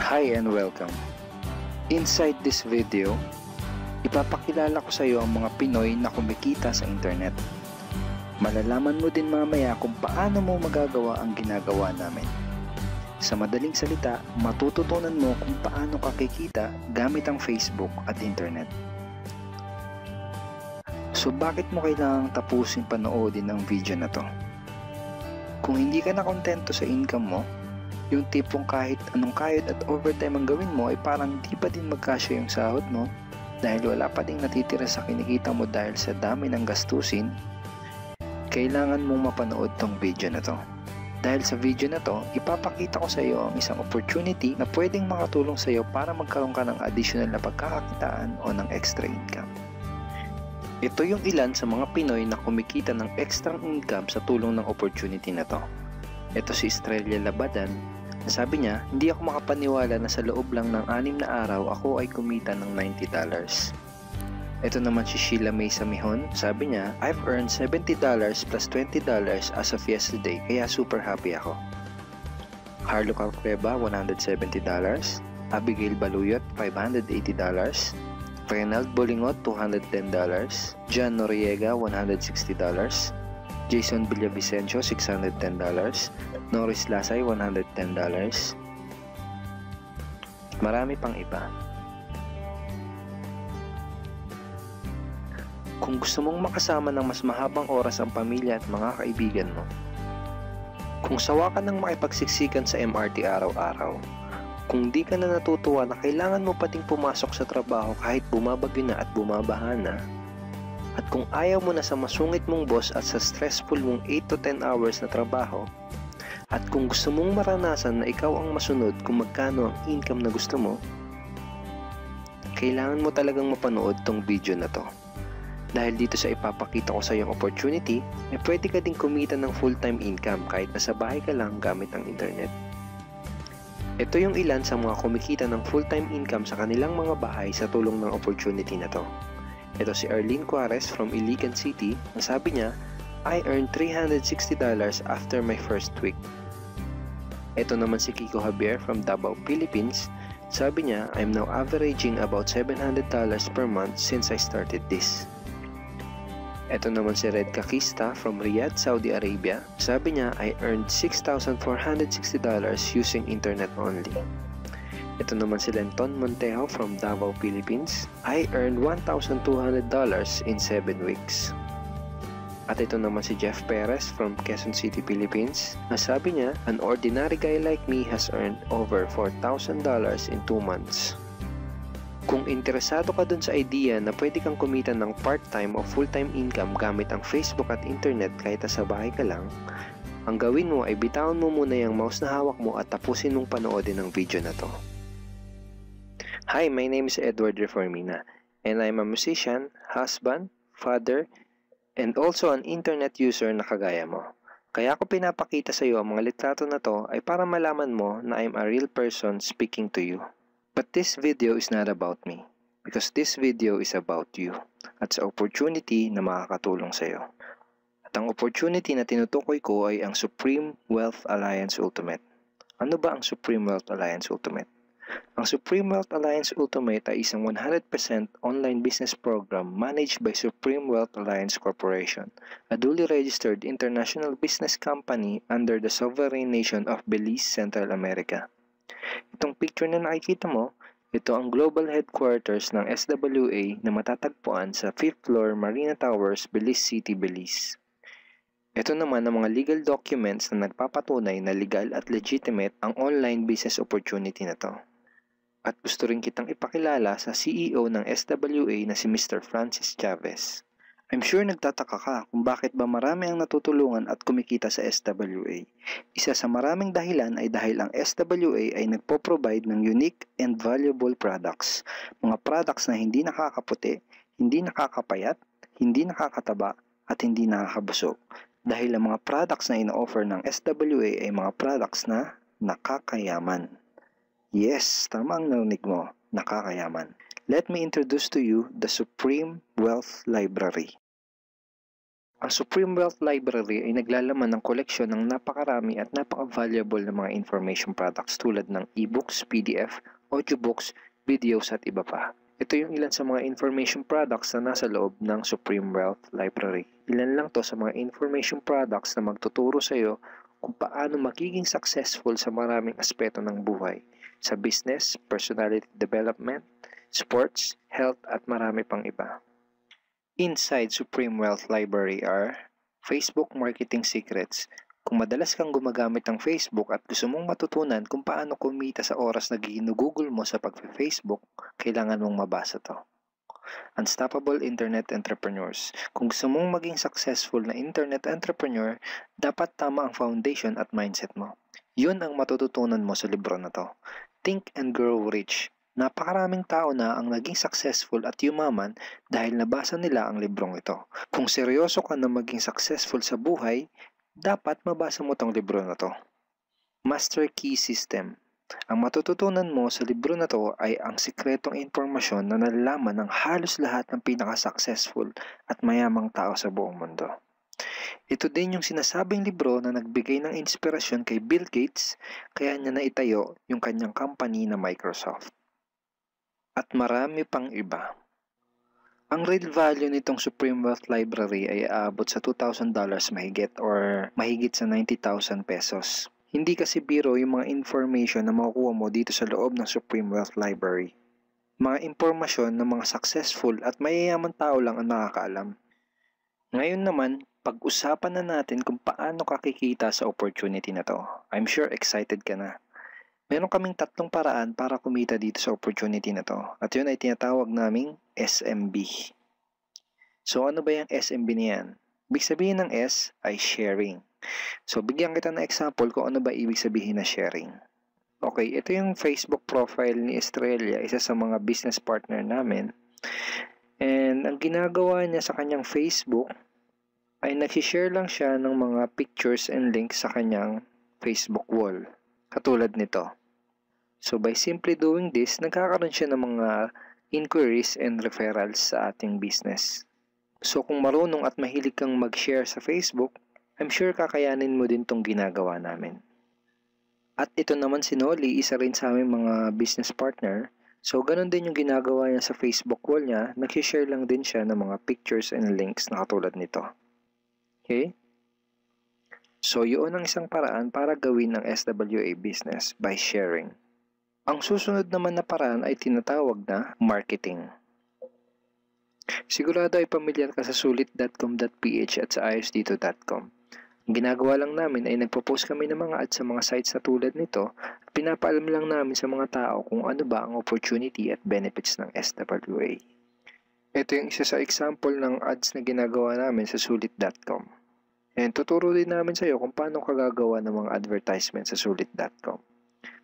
Hi and welcome. Inside this video, ipapakilala ko sa iyo ang mga Pinoy na kumikita sa internet. Malalaman mo din mamaya kung paano mo magagawa ang ginagawa namin. Sa madaling salita, matututunan mo kung paano ka kikita gamit ang Facebook at internet. So bakit mo kailangang tapusin panoodin ang video na to? Kung hindi ka na kontento sa income mo, yung tipong kahit anong kayod at overtime ang gawin mo ay parang di pa din magkasya yung sahod mo dahil wala pa ding natitira sa kinikita mo dahil sa dami ng gastusin, kailangan mong mapanood tong video na to. Dahil sa video na to, ipapakita ko sa iyo ang isang opportunity na pwedeng makatulong sa iyo para magkaroon ka ng additional na pagkakakitaan o ng extra income. Ito yung ilan sa mga Pinoy na kumikita ng extra income sa tulong ng opportunity na to. Ito si Estrella Labadan. Sabi niya, hindi ako makapaniwala na sa loob lang ng 6 na araw ako ay kumita ng $90. Ito naman si Sheila May Samihon. Sabi niya, I've earned $70 plus $20 as of yesterday kaya super happy ako. Harlo Calcreba, $170. Abigail Baluyot, $580. Reynald Bolingot, $210. John Noriega, $160. Jason Villavicencio, $610. Norris Lasay, $110. Marami pang iba. Kung gusto mong makasama ng mas mahabang oras ang pamilya at mga kaibigan mo, kung sawa ka ng makipagsiksikan sa MRT araw-araw, kung di ka na natutuwa na kailangan mo pating pumasok sa trabaho kahit bumabagyo na at bumabaha na, at kung ayaw mo na sa masungit mong boss at sa stressful mong 8 to 10 hours na trabaho, at kung gusto mong maranasan na ikaw ang masunod kung magkano ang income na gusto mo, kailangan mo talagang mapanood tong video na to. Dahil dito sa ipapakita ko sa iyong opportunity, pwede ka ding kumita ng full-time income kahit nasa bahay ka lang gamit ang internet. Ito yung ilan sa mga kumikita ng full-time income sa kanilang mga bahay sa tulong ng opportunity na to. Ito si Arlene Juarez from Iligan City. Ang sabi niya, I earned $360 after my first week. Ito naman si Kiko Javier from Davao, Philippines. Sabi niya, I'm now averaging about $700 per month since I started this. Ito naman si Red Kakista from Riyadh, Saudi Arabia. Sabi niya, I earned $6,460 using internet only. Ito naman si Lenton Montejo from Davao, Philippines. I earned $1,200 in 7 weeks. At ito naman si Jeff Perez from Quezon City, Philippines. Nasabi niya, an ordinary guy like me has earned over $4,000 in 2 months. Kung interesado ka dun sa idea na pwede kang kumita ng part-time o full-time income gamit ang Facebook at internet kahit sa bahay ka lang, ang gawin mo ay bitawan mo muna yung mouse na hawak mo at tapusin mong panoodin ang video na to. Hi, my name is Edward Reformina, and I'm a musician, husband, father, and also an internet user na kagaya mo. Kaya ako pinapakita sa iyo ang mga litrato na to ay para malaman mo na I'm a real person speaking to you. But this video is not about me, because this video is about you at sa opportunity na makakatulong sa iyo. At ang opportunity na tinutukoy ko ay ang Supreme Wealth Alliance Ultimate. Ano ba ang Supreme Wealth Alliance Ultimate? Ang Supreme Wealth Alliance Ultimate ay isang 100% online business program managed by Supreme Wealth Alliance Corporation, a duly registered international business company under the sovereign nation of Belize, Central America. Itong picture na nakikita mo, ito ang global headquarters ng SWA na matatagpuan sa 5th floor Marina Towers, Belize City, Belize. Ito naman ang mga legal documents na nagpapatunay na legal at legitimate ang online business opportunity na to. At gusto rin kitang ipakilala sa CEO ng SWA na si Mr. Francis Chavez. I'm sure nagtataka ka kung bakit ba marami ang natutulungan at kumikita sa SWA. Isa sa maraming dahilan ay dahil ang SWA ay nagpo-provide ng unique and valuable products. Mga products na hindi nakakaputi, hindi nakakapayat, hindi nakakataba, at hindi nakakabusog. Dahil ang mga products na ino-offer ng SWA ay mga products na nakakayaman. Yes, tama ang narinig mo, nakakayaman. Let me introduce to you the Supreme Wealth Library. Ang Supreme Wealth Library ay naglalaman ng koleksyon ng napakarami at napaka-valuable na mga information products tulad ng e-books, PDF, audiobooks, videos at iba pa. Ito yung ilan sa mga information products na nasa loob ng Supreme Wealth Library. Ilan lang to sa mga information products na magtuturo sa iyo kung paano magiging successful sa maraming aspeto ng buhay, sa business, personality development, sports, health at marami pang iba. Inside Supreme Wealth Library are Facebook Marketing Secrets. Kung madalas kang gumagamit ng Facebook at gusto mong matutunan kung paano kumita sa oras na ginugugol mo sa pag-Facebook, kailangan mong mabasa to. Unstoppable Internet Entrepreneurs. Kung gusto mong maging successful na internet entrepreneur, dapat tama ang foundation at mindset mo. Yun ang matututunan mo sa libro na to. Think and Grow Rich. Napakaraming tao na ang naging successful at yumaman dahil nabasa nila ang librong ito. Kung seryoso ka na maging successful sa buhay, dapat mabasa mo tong libro na to. Master Key System. Ang matututunan mo sa libro na to ay ang sikretong impormasyon na nalalaman ng halos lahat ng pinaka-successful at mayamang tao sa buong mundo. Ito din yung sinasabing libro na nagbigay ng inspirasyon kay Bill Gates, kaya niya naitayo yung kanyang company na Microsoft. At marami pang iba. Ang real value nitong Supreme Wealth Library ay aabot sa $2,000 mahigit or mahigit sa 90,000 pesos. Hindi kasi biro yung mga information na makukuha mo dito sa loob ng Supreme Wealth Library. Mga impormasyon ng mga successful at mayayaman tao lang ang nakakaalam. Ngayon naman, pag-usapan na natin kung paano ka kikita sa opportunity na to. I'm sure excited ka na. Meron kaming 3 paraan para kumita dito sa opportunity na to. At yun ay tinatawag naming SMB. So ano ba yung SMB niyan? Ibig sabihin ng S ay sharing. So bigyan kita ng example kung ano ba ibig sabihin na sharing. Okay, ito yung Facebook profile ni Estrella, isa sa mga business partner namin. And ang ginagawa niya sa kanyang Facebook ay nag-share lang siya ng mga pictures and links sa kanyang Facebook wall. Katulad nito. So by simply doing this, nagkakaroon siya ng mga inquiries and referrals sa ating business. So kung marunong at mahilig kang mag-share sa Facebook, I'm sure kakayanin mo din tong ginagawa namin. At ito naman si Nolly, isa rin sa aming mga business partner. So ganun din yung ginagawa niya sa Facebook wall niya, nag-share lang din siya ng mga pictures and links na katulad nito. Okay? So, yun ang isang paraan para gawin ang SWA business by sharing. Ang susunod naman na paraan ay tinatawag na marketing. Sigurado ay pamilyar ka sa sulit.com.ph at sa ayosdito.com. Ang ginagawa lang namin ay nagpo-post kami ng mga ads sa mga sites na tulad nito at pinapaalam lang namin sa mga tao kung ano ba ang opportunity at benefits ng SWA. Ito yung isa sa example ng ads na ginagawa namin sa sulit.com. And tuturo din namin sa iyo kung paano ka gagawa ng mga advertisement sa sulit.com.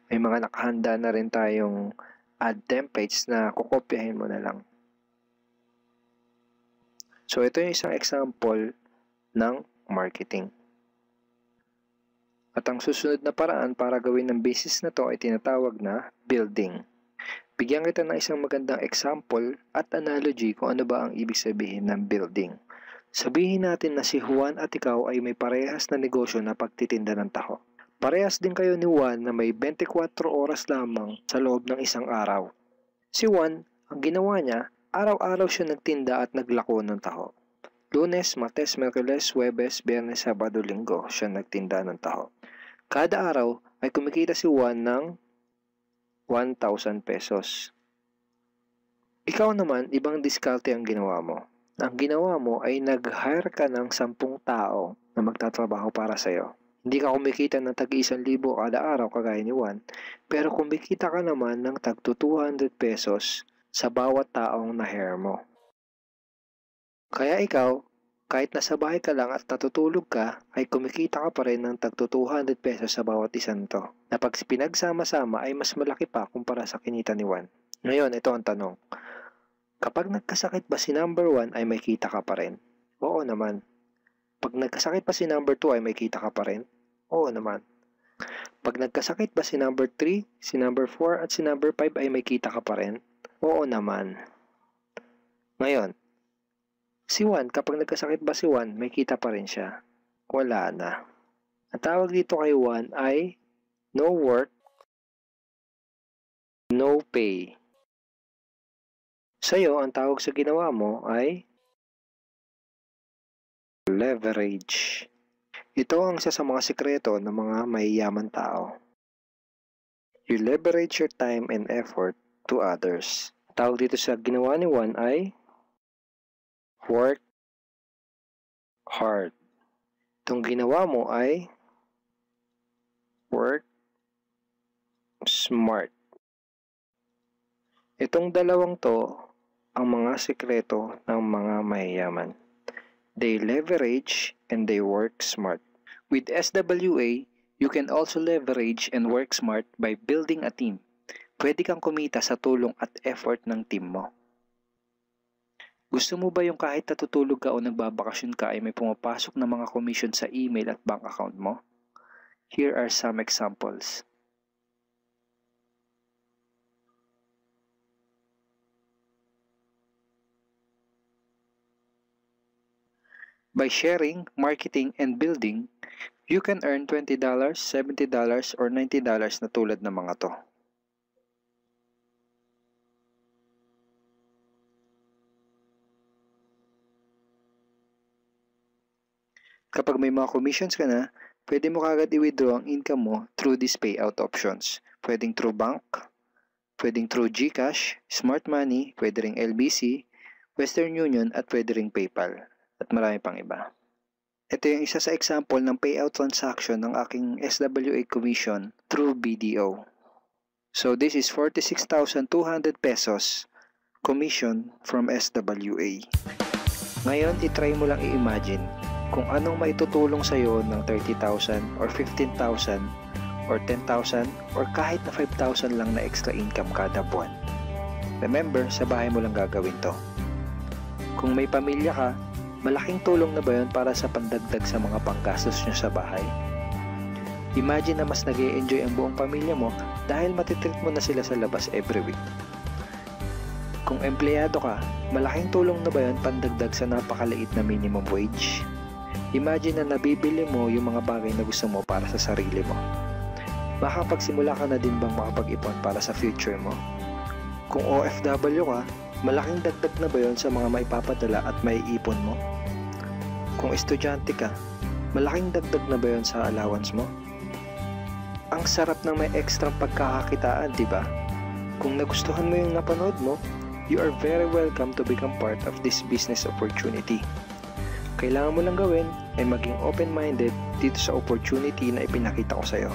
May mga nakahanda na rin tayong ad templates na kukopyahin mo na lang. So ito yung isang example ng marketing. At ang susunod na paraan para gawin ng business na to ay tinatawag na building. Bigyan kita ng isang magandang example at analogy kung ano ba ang ibig sabihin ng building. Sabihin natin na si Juan at ikaw ay may parehas na negosyo na pagtitinda ng taho. Parehas din kayo ni Juan na may 24 oras lamang sa loob ng isang araw. Si Juan, ang ginawa niya, araw-araw siya nagtinda at naglako ng taho. Lunes, Martes, Miyerkules, Huwebes, Biyernes, Sabado, Linggo siya nagtinda ng taho. Kada araw ay kumikita si Juan ng 1,000 pesos. Ikaw naman, ibang diskarte ang ginawa mo. Ang ginawa mo ay nag-hire ka ng 10 tao na magtatrabaho para sa'yo. Hindi ka kumikita ng tag-1,000 kada araw kagaya ni Juan, pero kumikita ka naman ng tag 200 pesos sa bawat taong na-hire mo. Kaya ikaw, kahit nasa bahay ka lang at natutulog ka, ay kumikita ka pa rin ng tag 200 pesos sa bawat isang to, na pag pinagsama-sama ay mas malaki pa kumpara sa kinita ni Juan. Ngayon, ito ang tanong. Kapag nagkasakit ba si number 1 ay may kita ka pa rin? Oo naman. Pag nagkasakit pa si number 2 ay may kita ka pa rin? Oo naman. Pag nagkasakit ba si number 3, si number 4 at si number 5 ay may kita ka pa rin? Oo naman. Ngayon, Si Juan, kapag nagkasakit ba si Juan, may kita pa rin siya. Wala na. Ang tawag dito kay Juan ay no work, no pay. Sa'yo, ang tawag sa ginawa mo ay leverage. Ito ang isa sa mga sikreto ng mga mayayaman tao. You leverage your time and effort to others. Tawag dito sa ginawa ni Juan ay work hard. Itong ginawa mo ay work smart. Itong dalawang to ang mga sikreto ng mga mayayaman. They leverage and they work smart. With SWA, you can also leverage and work smart by building a team. Pwede kang kumita sa tulong at effort ng team mo. Gusto mo ba yung kahit natutulog ka o nagbabakasyon ka ay may pumapasok na mga commission sa email at bank account mo? Here are some examples. By sharing, marketing, and building, you can earn $20, $70, or $90 na tulad ng mga to. Kapag may mga commissions ka na, pwede mo kagad i-withdraw ang income mo through these payout options. Pwedeng through bank, pwedeng through GCash, Smart Money, pwede ring LBC, Western Union, at pwede ring PayPal. At marami pang iba. Ito yung isa sa example ng payout transaction ng aking SWA commission through BDO. So this is 46,200 pesos commission from SWA. Ngayon, itry mo lang i-imagine kung anong maitutulong sa'yo ng 30,000 or 15,000 or 10,000 or kahit na 5,000 lang na extra income kada buwan. Remember, sa bahay mo lang gagawin to. Kung may pamilya ka, malaking tulong na ba yun para sa pandagdag sa mga panggastos nyo sa bahay? Imagine na mas nag-e-enjoy ang buong pamilya mo dahil matitreat mo na sila sa labas every week. Kung empleyado ka, malaking tulong na ba yun pandagdag sa napakaliit na minimum wage? Imagine na nabibili mo yung mga bagay na gusto mo para sa sarili mo. Makapagsimula ka na din bang makapag-ipon para sa future mo? Kung OFW ka, malaking dagdag na ba yun sa mga maipapadala at maiipon mo? Kung estudyante ka, malaking dagdag na ba yun sa allowance mo? Ang sarap ng may extra pagkakakitaan, di ba? Kung nagustuhan mo yung napanood mo, you are very welcome to become part of this business opportunity. Kailangan mo lang gawin ay maging open-minded dito sa opportunity na ipinakita ko sa'yo.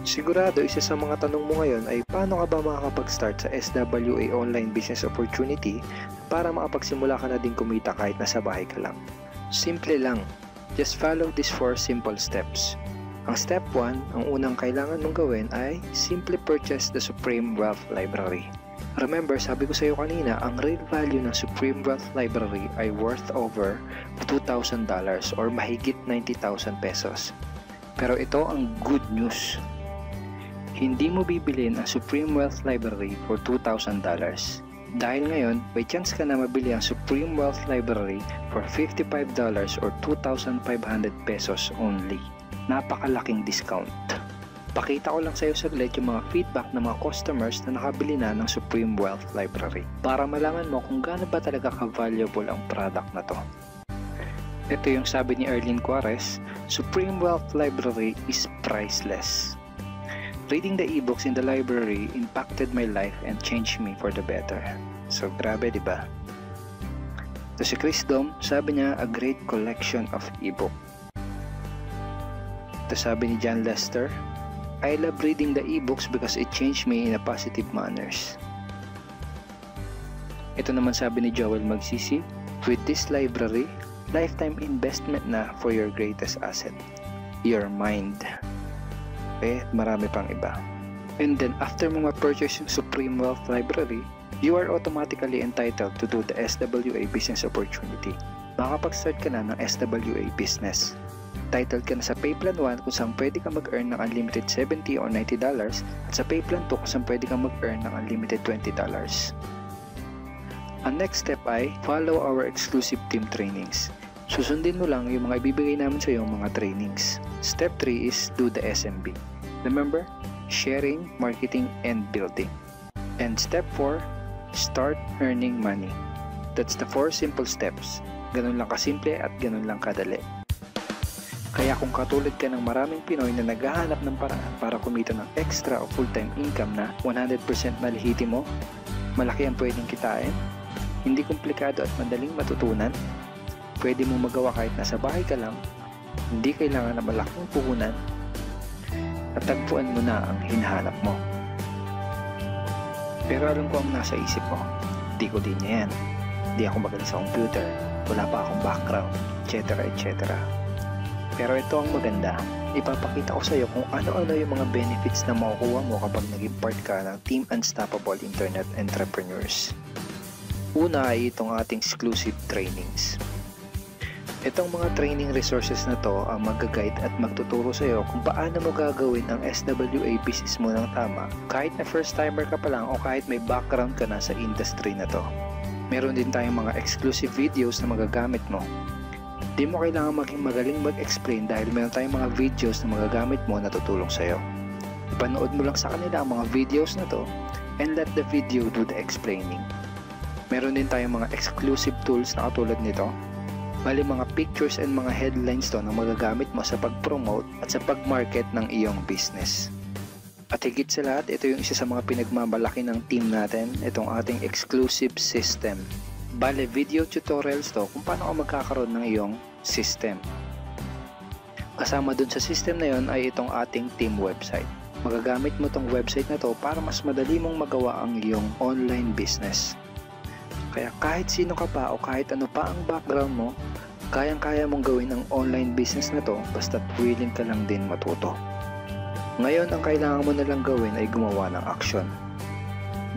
Sigurado isa sa mga tanong mo ngayon ay paano ka ba makakapag-start sa SWA online business opportunity para makapagsimula ka na din kumita kahit nasa bahay ka lang. Simple lang, just follow these 4 simple steps. Ang step 1, ang unang kailangan mong gawin ay simply purchase the Supreme Wealth Library. Remember, sabi ko sa iyo kanina, ang real value ng Supreme Wealth Library ay worth over $2,000 or mahigit 90,000 pesos. Pero ito ang good news. Hindi mo bibilin ang Supreme Wealth Library for $2,000. Dahil ngayon, may chance ka na mabili ang Supreme Wealth Library for $55 or 2,500 pesos only. Napakalaking discount. Pakita ko lang sa iyo saglit yung mga feedback ng mga customers na nakabili na ng Supreme Wealth Library para malaman mo kung gaano ba talaga ka-valuable ang product na to. Ito yung sabi ni Erlene Juarez, Supreme Wealth Library is priceless. Reading the ebooks in the library impacted my life and changed me for the better. So grabe, di ba? To si Chris Dom, sabi niya, a great collection of ebook. To sabi ni John Lester, I love reading the ebooks because it changed me in a positive manners. Ito naman sabi ni Joel Magsisi, with this library, lifetime investment na for your greatest asset, your mind. Marami pang iba. And then after mo ma-purchase yung Supreme Wealth Library, you are automatically entitled to do the SWA business opportunity. Makapag-start ka na ng SWA business. Titled ka na sa Payplan 1 kung saan pwede ka mag-earn ng unlimited $70 or $90 at sa Payplan 2 kung saan pwede ka mag-earn ng unlimited $20. Ang next step ay follow our exclusive team trainings. Susundin mo lang yung mga ibibigay namin sa iyo mga trainings. Step 3 is do the SMB. Remember, sharing, marketing, and building. And step 4, start earning money. That's the 4 simple steps. Ganun lang kasimple at ganun lang kadali. Kaya kung katulad ka ng maraming Pinoy na naghahanap ng paraan para kumita ng extra o full-time income na 100% malihitimo, malaki ang pwedeng kitain, hindi komplikado at madaling matutunan, pwede mong magawa kahit nasa bahay ka lang, hindi kailangan na malaking puhunan, at tagpuan mo na ang hinahanap mo. Pero alam ko ang nasa isip mo, di ko din yan. Di ako magaling sa computer, wala pa akong background, etc. etc. Pero ito ang maganda, ipapakita ko sa iyo kung ano-ano yung mga benefits na makukuha mo kapag naging part ka ng Team Unstoppable Internet Entrepreneurs. Una ay itong ating exclusive trainings. Itong mga training resources na to ang mag-guide at magtuturo sa iyo kung paano mo gagawin ang SWA business mo ng tama kahit na first timer ka pa lang o kahit may background ka na sa industry na to. Meron din tayong mga exclusive videos na magagamit mo. Di mo kailangan maging magaling mag-explain dahil meron tayong mga videos na magagamit mo na tutulong sa iyo. Ipanood mo lang sa kanila ang mga videos na to and let the video do the explaining. Meron din tayong mga exclusive tools na katulad nito. Bali mga pictures and mga headlines to na magagamit mo sa pag-promote at sa pag-market ng iyong business. At higit sa lahat, ito yung isa sa mga pinagmamalaki ng team natin, itong ating exclusive system. Bali video tutorials to kung paano ka magkakaroon ng iyong system. Kasama dun sa system na yon ay itong ating team website. Magagamit mo itong website na to para mas madali mong magawa ang iyong online business. Kaya kahit sino ka pa o kahit ano pa ang background mo, kayang-kaya mong gawin ang online business na to basta't willing ka lang din matuto. Ngayon ang kailangan mo na lang gawin ay gumawa ng action.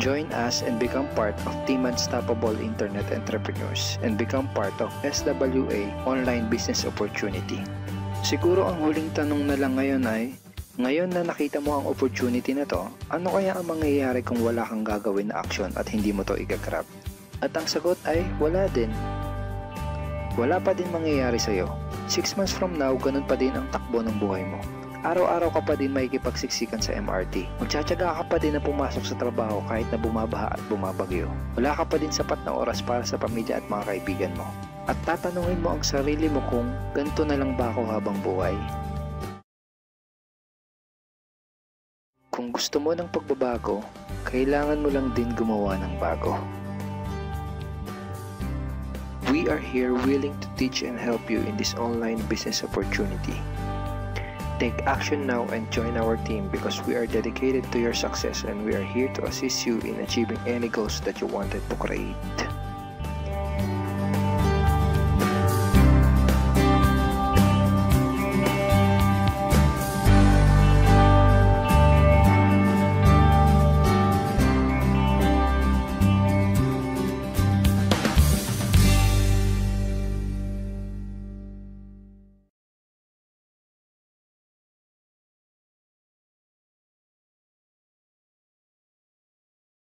Join us and become part of Team Unstoppable Internet Entrepreneurs and become part of SWA Online Business Opportunity. Siguro ang huling tanong na lang ngayon ay, ngayon na nakita mo ang opportunity na to, ano kaya ang mangyayari kung wala kang gagawin na action at hindi mo to igagrab? At ang sagot ay wala din. Wala pa din mangyayari sa'yo. 6 months from now, ganun pa din ang takbo ng buhay mo. Araw-araw ka pa din makikipagsiksikan sa MRT. Magtsatsaga ka pa din na pumasok sa trabaho kahit na bumabaha at bumabagyo. Wala ka pa din sapat na oras para sa pamilya at mga kaibigan mo. At tatanungin mo ang sarili mo kung ganito na lang ba ako habang buhay? Kung gusto mo ng pagbabago, kailangan mo lang din gumawa ng bago. We are here willing to teach and help you in this online business opportunity. Take action now and join our team because we are dedicated to your success and we are here to assist you in achieving any goals that you wanted to create.